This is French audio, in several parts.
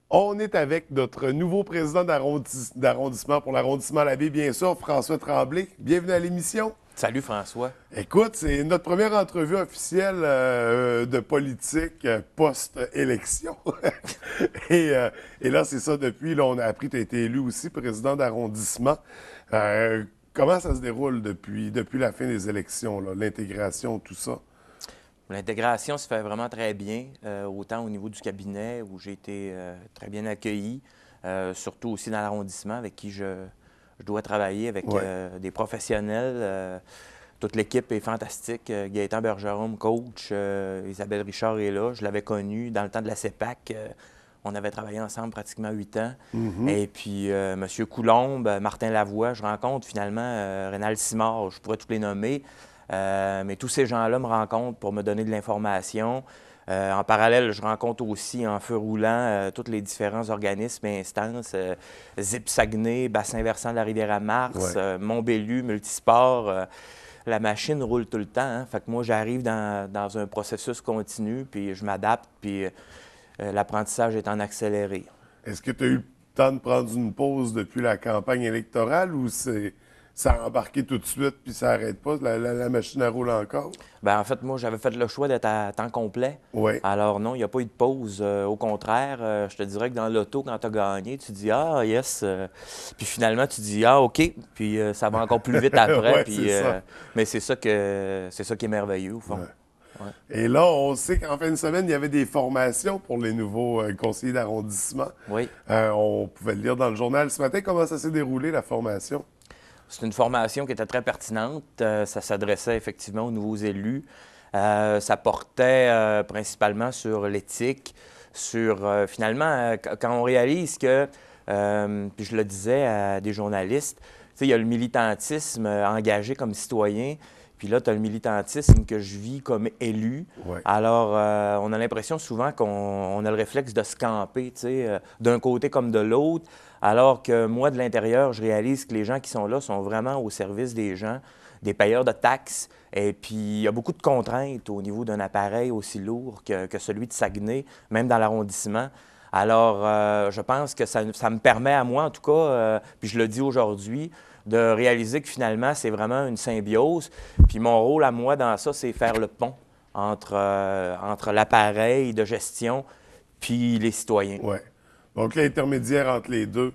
On est avec notre nouveau président d'arrondissement pour l'arrondissement La Baie, bien sûr, François Tremblay. Bienvenue à l'émission. Salut François. Écoute, c'est notre première entrevue officielle de politique post-élection. et, euh, et là, c'est ça, depuis, là, on a appris que tu as été élu aussi président d'arrondissement. Comment ça se déroule depuis la fin des élections, là, l'intégration, tout ça? L'intégration se fait vraiment très bien, autant au niveau du cabinet où j'ai été très bien accueilli, surtout aussi dans l'arrondissement avec qui je dois travailler avec Ouais. des professionnels. Toute l'équipe est fantastique. Gaëtan Bergeron, coach, Isabelle Richard est là. Je l'avais connu dans le temps de la CEPAC. On avait travaillé ensemble pratiquement 8 ans. Mhm. Et puis, M. Coulombe, Martin Lavoie, je rencontre finalement Rénal Simard, je pourrais tous les nommer. Mais tous ces gens-là me rencontrent pour me donner de l'information. En parallèle, je rencontre aussi en feu roulant tous les différents organismes et instances, ZIP Saguenay, Bassin versant de la Rivière-à-Mars, Ouais. Montbellu, Multisport. La machine roule tout le temps. Hein. Fait que moi, j'arrive dans un processus continu, puis je m'adapte, puis l'apprentissage est en accéléré. Est-ce que tu as eu le temps de prendre une pause depuis la campagne électorale ou ça a embarqué tout de suite puis ça n'arrête pas? La machine à rouler encore? Bien, en fait, moi, j'avais fait le choix d'être à temps complet. Oui. Alors non, il n'y a pas eu de pause. Au contraire, je te dirais que dans l'auto, quand tu as gagné, tu dis «Ah, yes». Puis finalement, tu dis «Ah, OK». Puis ça va encore plus vite après. Oui, c'est Puis, ça. mais c'est ça qui est merveilleux, au fond. Ouais. Ouais. Et là, on sait qu'en fin de semaine, il y avait des formations pour les nouveaux conseillers d'arrondissement. Oui. On pouvait le lire dans le journal ce matin. Comment ça s'est déroulé, la formation? C'est une formation qui était très pertinente. Ça s'adressait effectivement aux nouveaux élus. Ça portait principalement sur l'éthique, sur finalement, quand on réalise que, puis je le disais à des journalistes, tu sais, il y a le militantisme engagé comme citoyen, puis là, tu as le militantisme que je vis comme élu. Oui. Alors, on a l'impression souvent qu'on a le réflexe de se camper, tu sais, d'un côté comme de l'autre. Alors que moi, de l'intérieur, je réalise que les gens qui sont là sont vraiment au service des gens, des payeurs de taxes. Et puis, il y a beaucoup de contraintes au niveau d'un appareil aussi lourd que celui de Saguenay, même dans l'arrondissement. Alors, je pense que ça me permet à moi, en tout cas, puis je le dis aujourd'hui, de réaliser que finalement, c'est vraiment une symbiose. Puis mon rôle à moi dans ça, c'est faire le pont entre l'appareil de gestion puis les citoyens. Ouais. Donc, l'intermédiaire entre les deux,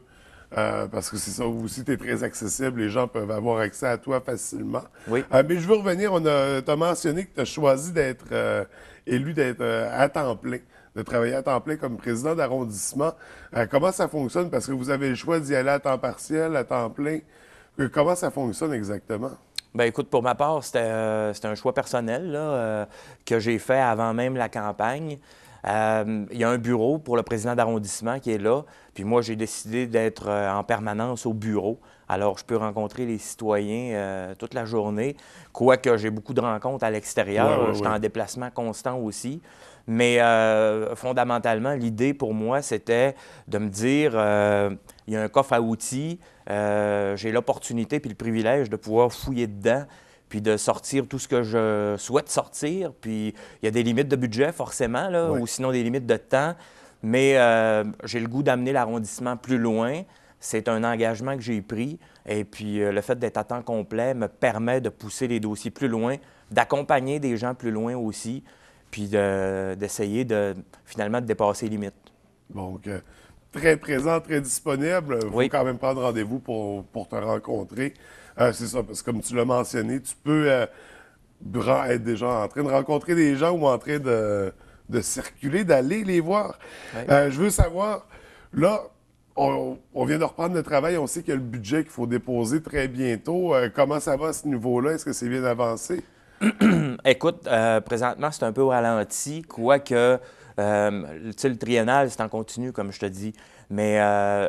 parce que c'est ça aussi, tu es très accessible, les gens peuvent avoir accès à toi facilement. Oui. Mais je veux revenir, tu as mentionné que tu as choisi d'être élu, d'être à temps plein, de travailler à temps plein comme président d'arrondissement. Comment ça fonctionne? Parce que vous avez le choix d'y aller à temps partiel, à temps plein. Comment ça fonctionne exactement? Bien, écoute, pour ma part, c'était un choix personnel là, que j'ai fait avant même la campagne. Il y a un bureau pour le président d'arrondissement qui est là. Puis moi, j'ai décidé d'être en permanence au bureau. Alors, je peux rencontrer les citoyens toute la journée. Quoique j'ai beaucoup de rencontres à Oui, l'extérieur. oui, Je suis oui. en déplacement constant aussi. Mais fondamentalement, l'idée pour moi, c'était de me dire, il y a un coffre à outils, j'ai l'opportunité puis le privilège de pouvoir fouiller dedans, puis de sortir tout ce que je souhaite sortir. Puis il y a des limites de budget, forcément, là, Oui. ou sinon des limites de temps. Mais j'ai le goût d'amener l'arrondissement plus loin. C'est un engagement que j'ai pris. Et puis le fait d'être à temps complet me permet de pousser les dossiers plus loin, d'accompagner des gens plus loin aussi, puis d'essayer finalement de dépasser les limites. Donc, très présent, très disponible. Il faut Oui. quand même prendre rendez-vous pour te rencontrer. C'est ça, parce que comme tu l'as mentionné, tu peux être déjà en train de rencontrer des gens ou en train de circuler, d'aller les voir. Oui. Je veux savoir, là, on vient de reprendre le travail, on sait qu'il y a le budget qu'il faut déposer très bientôt. Comment ça va à ce niveau-là? Est-ce que c'est bien avancé? Écoute, présentement, c'est un peu au ralenti, quoique, tu sais, le triennal, c'est en continu, comme je te dis. Mais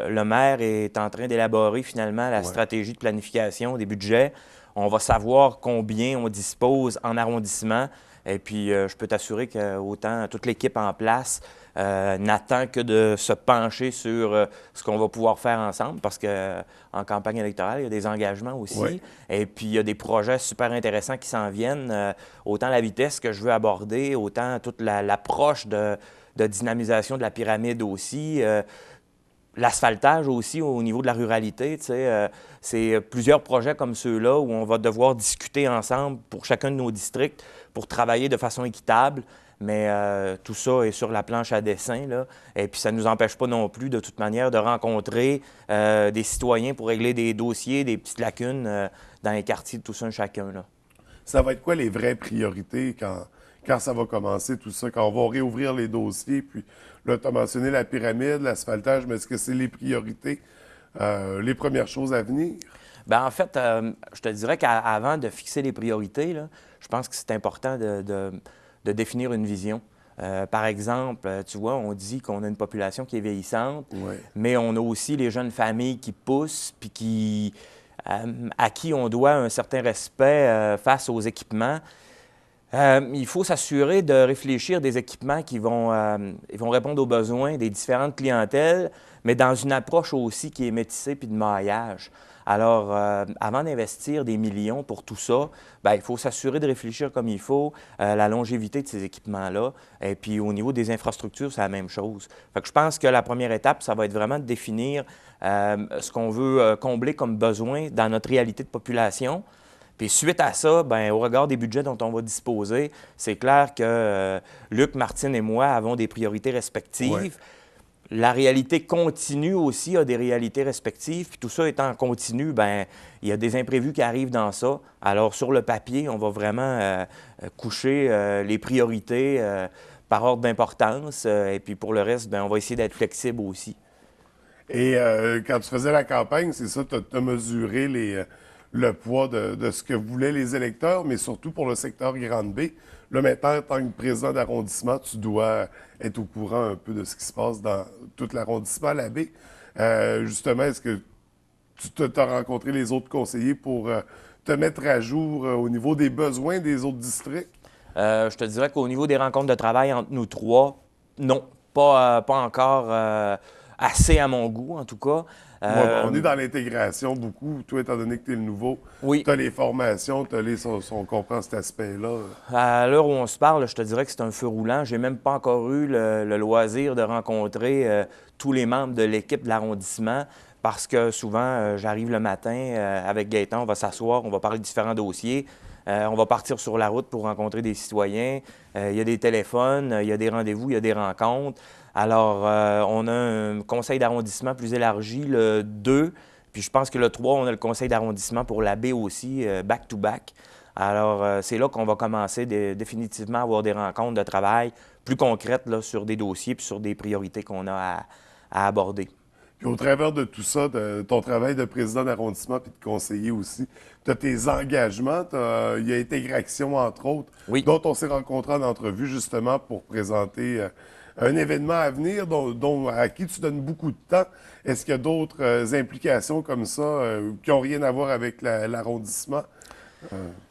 le maire est en train d'élaborer finalement la Ouais. stratégie de planification des budgets. On va savoir combien on dispose en arrondissement. Et puis, je peux t'assurer que autant toute l'équipe en place n'attend que de se pencher sur ce qu'on va pouvoir faire ensemble, parce qu'en campagne électorale, il y a des engagements Ouais. aussi. Et puis, il y a des projets super intéressants qui s'en viennent, autant la vitesse que je veux aborder, autant toute l'approche de dynamisation de la pyramide aussi. L'asphaltage aussi au niveau de la ruralité, c'est plusieurs projets comme ceux-là où on va devoir discuter ensemble pour chacun de nos districts pour travailler de façon équitable. Mais tout ça est sur la planche à dessin, là. Et puis ça ne nous empêche pas non plus, de toute manière, de rencontrer des citoyens pour régler des dossiers, des petites lacunes dans les quartiers de tous un chacun, là. Ça va être quoi les vraies priorités quand ça va commencer, tout ça, quand on va réouvrir les dossiers? Puis là, tu as mentionné la pyramide, l'asphaltage, mais est-ce que c'est les priorités, les premières choses à venir? Bien, en fait, je te dirais qu'avant de fixer les priorités, là, je pense que c'est important de définir une vision. Par exemple, tu vois, on dit qu'on a une population qui est vieillissante, Ouais. mais on a aussi les jeunes familles qui poussent, puis à qui on doit un certain respect face aux équipements. Il faut s'assurer de réfléchir des équipements ils vont répondre aux besoins des différentes clientèles, mais dans une approche aussi qui est métissée puis de maillage. Alors, avant d'investir des millions pour tout ça, bien, il faut s'assurer de réfléchir comme il faut, la longévité de ces équipements-là. Et puis, au niveau des infrastructures, c'est la même chose. Fait que je pense que la première étape, ça va être vraiment de définir ce qu'on veut combler comme besoin dans notre réalité de population. Puis suite à ça, bien, au regard des budgets dont on va disposer, c'est clair que Luc, Martine et moi avons des priorités respectives. Ouais. La réalité continue aussi a des réalités respectives. Puis tout ça étant continu, bien, il y a des imprévus qui arrivent dans ça. Alors, sur le papier, on va vraiment coucher les priorités par ordre d'importance. Et puis pour le reste, bien, on va essayer d'être flexible aussi. Et quand tu faisais la campagne, c'est ça, tu as mesuré le poids de ce que voulaient les électeurs, mais surtout pour le secteur Grande Bay. Là, maintenant, en tant que président d'arrondissement, tu dois être au courant un peu de ce qui se passe dans tout l'arrondissement, la baie. Justement, est-ce que tu as rencontré les autres conseillers pour te mettre à jour au niveau des besoins des autres districts? Je te dirais qu'au niveau des rencontres de travail entre nous trois, non, pas encore assez à mon goût, en tout cas. On est dans l'intégration beaucoup. Toi, étant donné que tu es le nouveau, Oui. tu as les formations, on comprend cet aspect-là. À l'heure où on se parle, je te dirais que c'est un feu roulant. J'ai même pas encore eu le loisir de rencontrer tous les membres de l'équipe de l'arrondissement parce que souvent, j'arrive le matin avec Gaëtan, on va s'asseoir, on va parler de différents dossiers. On va partir sur la route pour rencontrer des citoyens. Il y a des téléphones, il y a des rendez-vous, il y a des rencontres. Alors, on a un conseil d'arrondissement plus élargi, le 2. Puis je pense que le 3, on a le conseil d'arrondissement pour la baie aussi, back-to-back. Alors, c'est là qu'on va commencer définitivement à avoir des rencontres de travail plus concrètes là, sur des dossiers puis sur des priorités qu'on a à aborder. Puis au travers de tout ça, de ton travail de président d'arrondissement puis de conseiller aussi, tu as tes engagements, il y a Intégration, entre autres, Oui. dont on s'est rencontrés en entrevue justement pour présenter un événement à venir à qui tu donnes beaucoup de temps. Est-ce qu'il y a d'autres implications comme ça qui n'ont rien à voir avec l'arrondissement?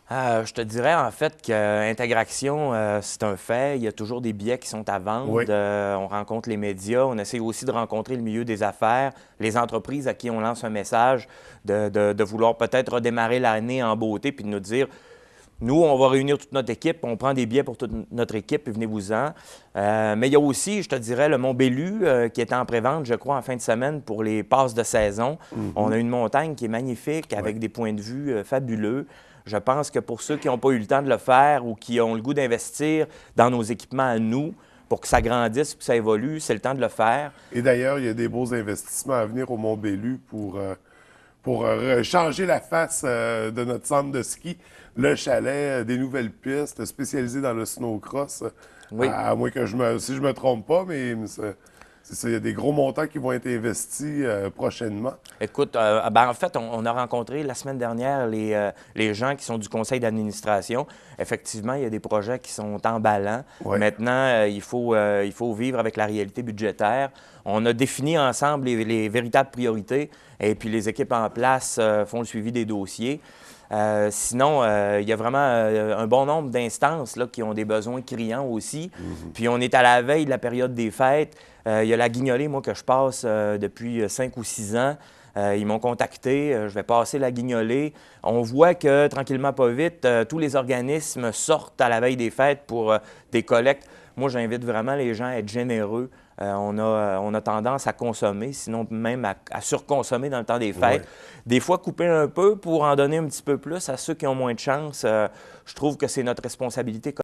Je te dirais en fait qu'Intégration, c'est un fait. Il y a toujours des billets qui sont à vendre. Oui. On rencontre les médias. On essaie aussi de rencontrer le milieu des affaires, les entreprises à qui on lance un message, de vouloir peut-être redémarrer l'année en beauté puis de nous dire, nous, on va réunir toute notre équipe, on prend des billets pour toute notre équipe, puis venez-vous-en. Mais il y a aussi, je te dirais, le Mont-Bellu qui est en pré-vente, je crois, en fin de semaine pour les passes de saison. On a une montagne qui est magnifique avec des points de vue fabuleux. Je pense que pour ceux qui n'ont pas eu le temps de le faire ou qui ont le goût d'investir dans nos équipements à nous, pour que ça grandisse et que ça évolue, c'est le temps de le faire. Et d'ailleurs, il y a des beaux investissements à venir au Mont-Bellu pour changer la face de notre centre de ski. Le chalet, des nouvelles pistes spécialisées dans le snowcross. Oui. À moins que si je me trompe pas, mais c'est ça, il y a des gros montants qui vont être investis prochainement. Écoute, en fait, on a rencontré la semaine dernière les gens qui sont du conseil d'administration. Effectivement, il y a des projets qui sont emballants. Ouais. Maintenant, il faut vivre avec la réalité budgétaire. On a défini ensemble les véritables priorités et puis les équipes en place font le suivi des dossiers. Sinon, il y a vraiment un bon nombre d'instances là, qui ont des besoins criants aussi. Puis on est à la veille de la période des fêtes. Il y a la guignolée, moi, que je passe depuis 5 ou 6 ans. Ils m'ont contacté, je vais passer la guignolée. On voit que, tranquillement, pas vite, tous les organismes sortent à la veille des fêtes pour des collectes. Moi, j'invite vraiment les gens à être généreux. On a tendance à consommer, sinon même à surconsommer dans le temps des fêtes. Ouais. Des fois, couper un peu pour en donner un petit peu plus à ceux qui ont moins de chance. Je trouve que c'est notre responsabilité